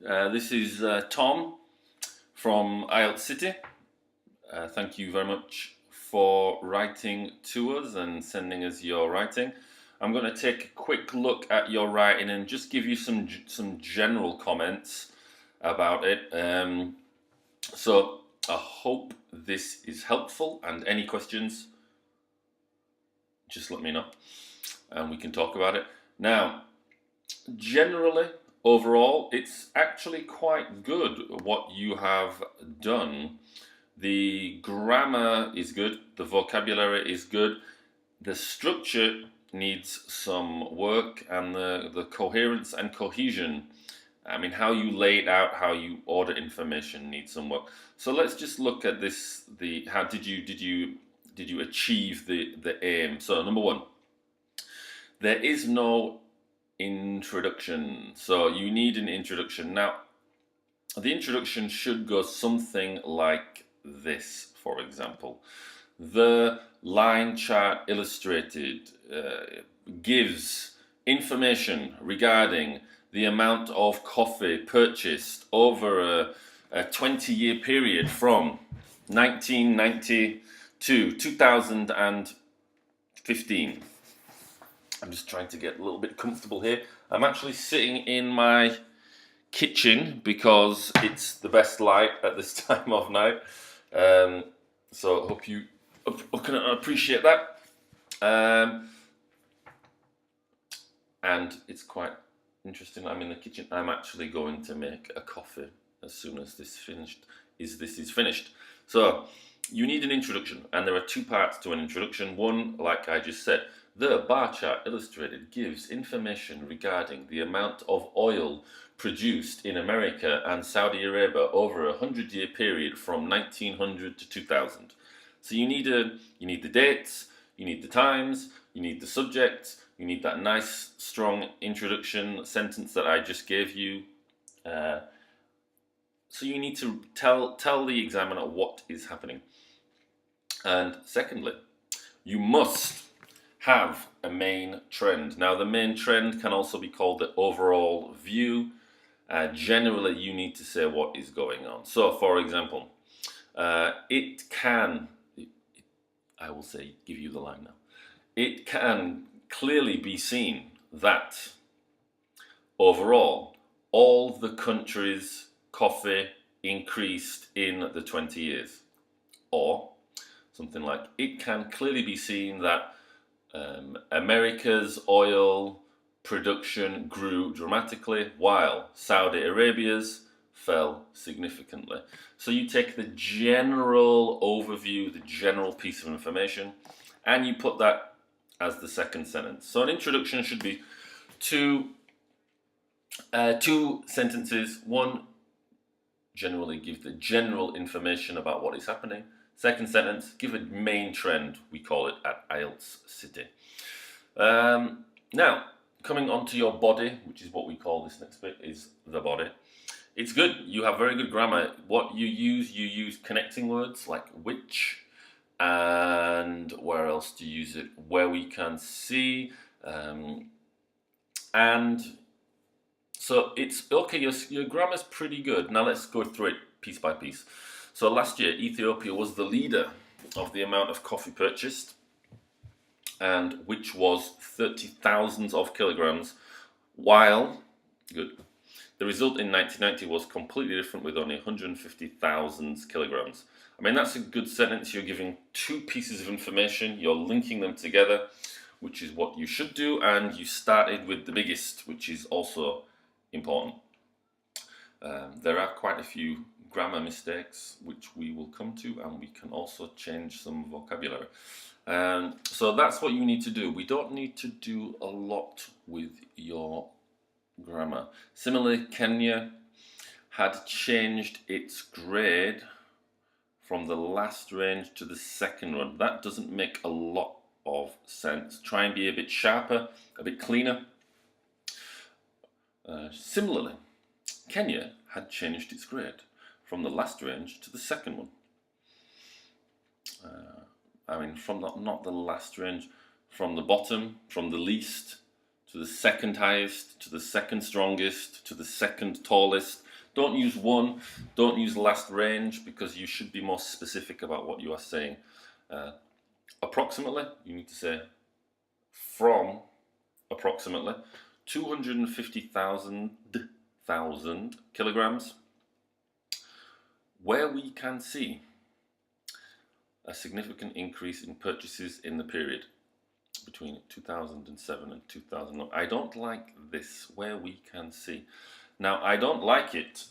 This is Tom from IELTS City. Thank you very much for writing to us and sending us your writing. I'm going to take a quick look at your writing and just give you some general comments about it. So I hope this is helpful, and any questions, just let me know and we can talk about it. Now, generally, overall, it's actually quite good what you have done. The grammar is good, the vocabulary is good, the structure needs some work, and the coherence and cohesion, I mean, how you lay it out, how you order information needs some work. So let's just look at this, how did you achieve the aim. So number one, there is no introduction. So you need an introduction. Now, the introduction should go something like this, for example. The line chart illustrated gives information regarding the amount of coffee purchased over a 20-year period from 1990 to 2015. I'm just trying to get a little bit comfortable here. I'm actually sitting in my kitchen because it's the best light at this time of night. So I hope you can appreciate that. And it's quite interesting. I'm in the kitchen. I'm actually going to make a coffee as soon as this is finished. So you need an introduction, and there are two parts to an introduction. One, like I just said, the bar chart illustrated gives information regarding the amount of oil produced in America and Saudi Arabia over a 100-year period from 1900 to 2000. So you need the dates, you need the times, you need the subject, you need that nice strong introduction sentence that I just gave you. So you need to tell the examiner what is happening. And secondly, you must have a main trend. Now, the main trend can also be called the overall view. Generally, you need to say what is going on. So, for example, I will say, give you the line now. It can clearly be seen that overall, all the countries' coffee increased in the 20 years. Or something like, it can clearly be seen that America's oil production grew dramatically while Saudi Arabia's fell significantly. So you take the general overview, the general piece of information, and you put that as the second sentence. So an introduction should be two sentences. One, generally give the general information about what is happening. Second sentence, give a main trend, we call it at IELTS City. Now, coming on to your body, which is what we call this next bit, is the body. It's good, you have very good grammar. What you use connecting words like which, and where else do you use it? Where we can see, and so it's okay, your grammar's pretty good. Now let's go through it piece by piece. So last year, Ethiopia was the leader of the amount of coffee purchased, and which was 30,000 of kilograms, while, good, the result in 1990 was completely different with only 150,000 kilograms. I mean, that's a good sentence. You're giving two pieces of information, you're linking them together, which is what you should do, and you started with the biggest, which is also important. There are quite a few grammar mistakes which we will come to, and we can also change some vocabulary. So that's what you need to do. We don't need to do a lot with your grammar. Similarly, Kenya had changed its grade from the last range to the second one. That doesn't make a lot of sense. Try and be a bit sharper, a bit cleaner. Similarly, Kenya had changed its grade from the last range to the second one. I mean, from not the last range, from the bottom, from the least to the second highest, to the second strongest, to the second tallest, Don't use one, don't use last range, because you should be more specific about what you are saying. Approximately, you need to say from approximately 250,000 kilograms, where we can see a significant increase in purchases in the period between 2007 and 2009. I don't like this, where we can see. Now, I don't like it,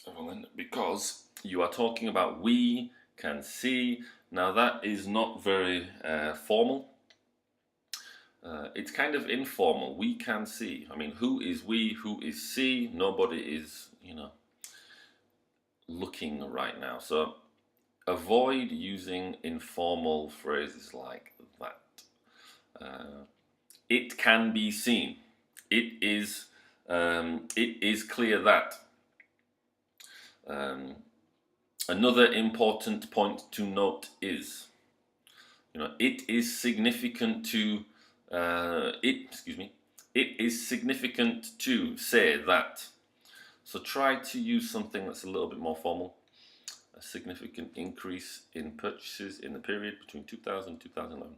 Evelen, because you are talking about we can see. Now, that is not very formal. It's kind of informal. We can see. I mean, who is we? Who is see? Nobody is, looking right now. So avoid using informal phrases like that. It can be seen. It is clear that. Another important point to note is, it is significant to it is significant to say that. So try to use something that's a little bit more formal. A significant increase in purchases in the period between 2000 and 2011,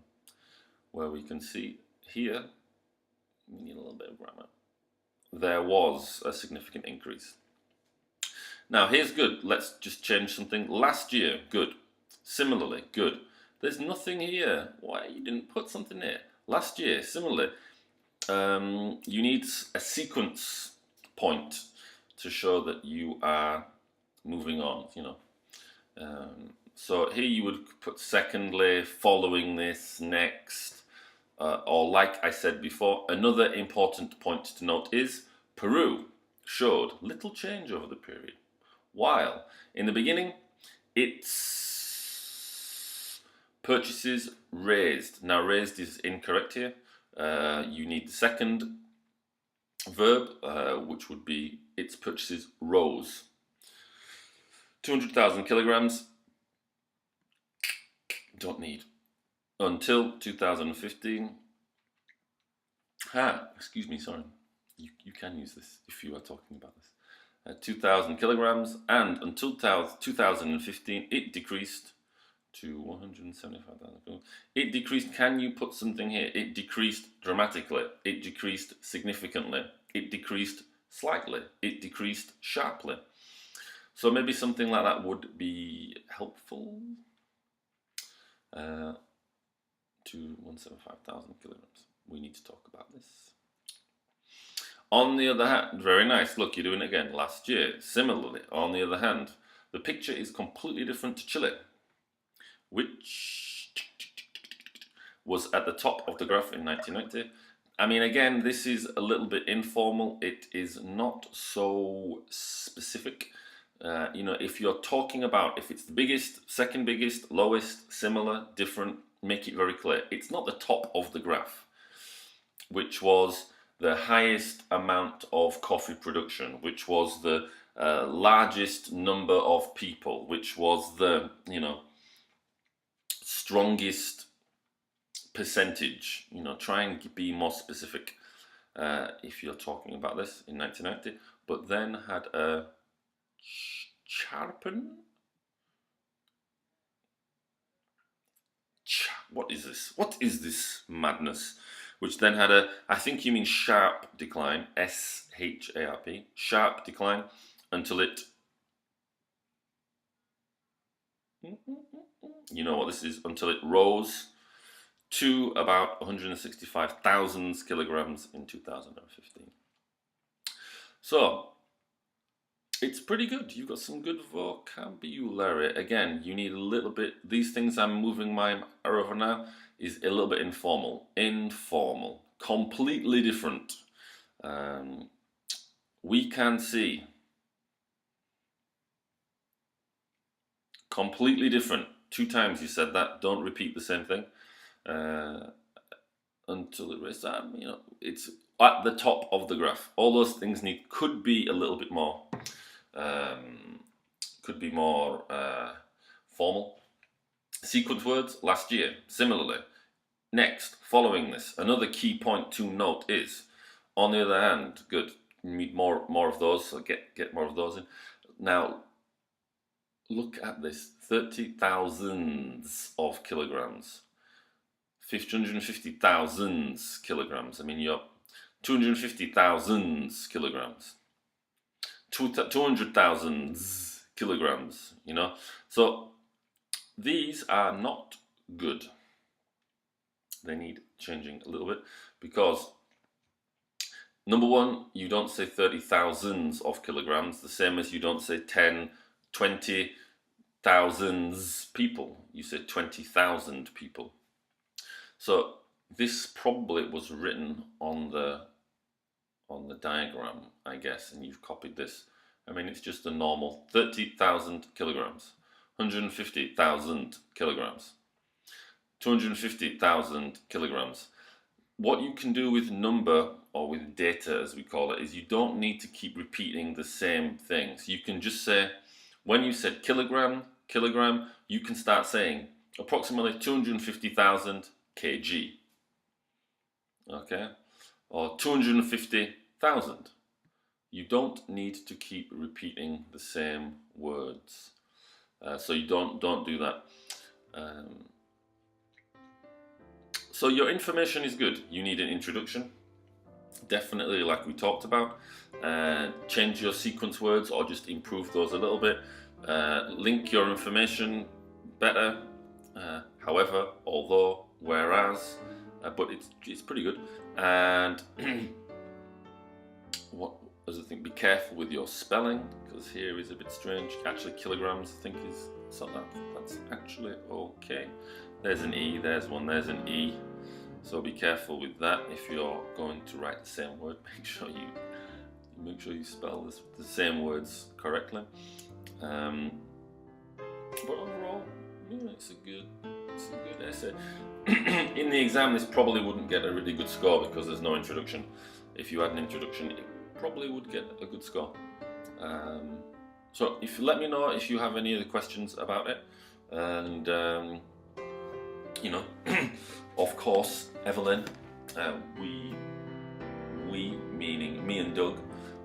where we can see here, we need a little bit of grammar, there was a significant increase. Now here's good. Let's just change something. Last year, good. Similarly, good. There's nothing here. Why you didn't put something here? Last year, similarly. You need a sequence point to show that you are moving on, So here you would put secondly, following this, next, or like I said before. Another important point to note is Peru showed little change over the period, while in the beginning its purchases raised. Now raised is incorrect here. You need the second verb, which would be its purchases rose. 200,000 kilograms, don't need. Until 2015. Excuse me, sorry. You can use this if you are talking about this. 2,000 kilograms, and until 2015 it decreased to 175,000. It decreased. Can you put something here? It decreased dramatically. It decreased significantly. It decreased slightly. It decreased sharply. So maybe something like that would be helpful. To 175,000 kilograms. We need to talk about this. On the other hand, very nice. Look, you're doing it again. Last year, similarly. On the other hand, the picture is completely different to Chile, which was at the top of the graph in 1990. I mean, again, this is a little bit informal. It is not so specific. If you're talking about, if it's the biggest, second biggest, lowest, similar, different, make it very clear. It's not the top of the graph, which was the highest amount of coffee production, which was the largest number of people, which was the, strongest percentage. Try and be more specific if you're talking about this in 1990, but then had a what is this? What is this madness? Which then had a, I think you mean sharp decline, S-H-A-R-P, sharp decline, until it, you know what this is, until it rose to about 165,000 kilograms in 2015. So, it's pretty good. You've got some good vocabulary. Again, you need a little bit, these things I'm moving my arrow over now, is a little bit informal. Informal. Completely different. We can see. Completely different. 2 times you said that. Don't repeat the same thing. Until it is, it's at the top of the graph. All those things could be a little bit more, formal. Sequence words, last year, similarly. Next, following this, another key point to note is, on the other hand, good, need more of those, so get more of those in. Now, look at this, 30,000 of kilograms, 550,000 kilograms. I mean, you're 250,000 kilograms, 200,000 kilograms, you know. So these are not good. They need changing a little bit, because number one, you don't say 30,000 of kilograms, the same as you don't say 10, 20,000 people. You say 20,000 people. So this probably was written on the diagram, I guess, and you've copied this. I mean, it's just a normal 30,000 kilograms, 150,000 kilograms, 250,000 kilograms. What you can do with number, or with data as we call it, is you don't need to keep repeating the same things. You can just say, when you said kilogram, you can start saying approximately 250,000 kg. Okay? Or 250,000. You don't need to keep repeating the same words. So you don't do that. So your information is good. You need an introduction, definitely, like we talked about. Change your sequence words, or just improve those a little bit. Link your information better. However, although, whereas, but it's pretty good. And what other thing? Be careful with your spelling, because here is a bit strange. Actually, kilograms, I think, is so that's actually okay. There's an E, there's one, there's an E. So be careful with that. If you're going to write the same word, make sure you spell the same words correctly. But overall, yeah, it's a good essay. In the exam, this probably wouldn't get a really good score because there's no introduction. If you had an introduction, it probably would get a good score. So let me know if you have any other questions about it, and you know, of course, Evelen, we meaning me and Doug,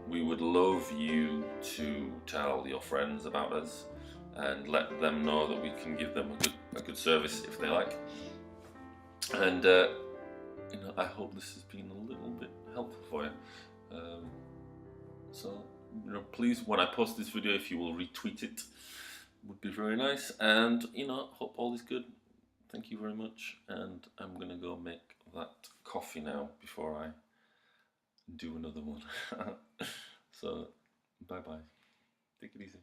we would love you to tell your friends about us and let them know that we can give them a good service if they like. And you know, I hope this has been a little bit helpful for you. So, you know, please, when I post this video, if you will retweet it, would be very nice. And you know, hope all is good. Thank you very much, and I'm gonna go make that coffee now before I do another one. So, bye bye. Take it easy.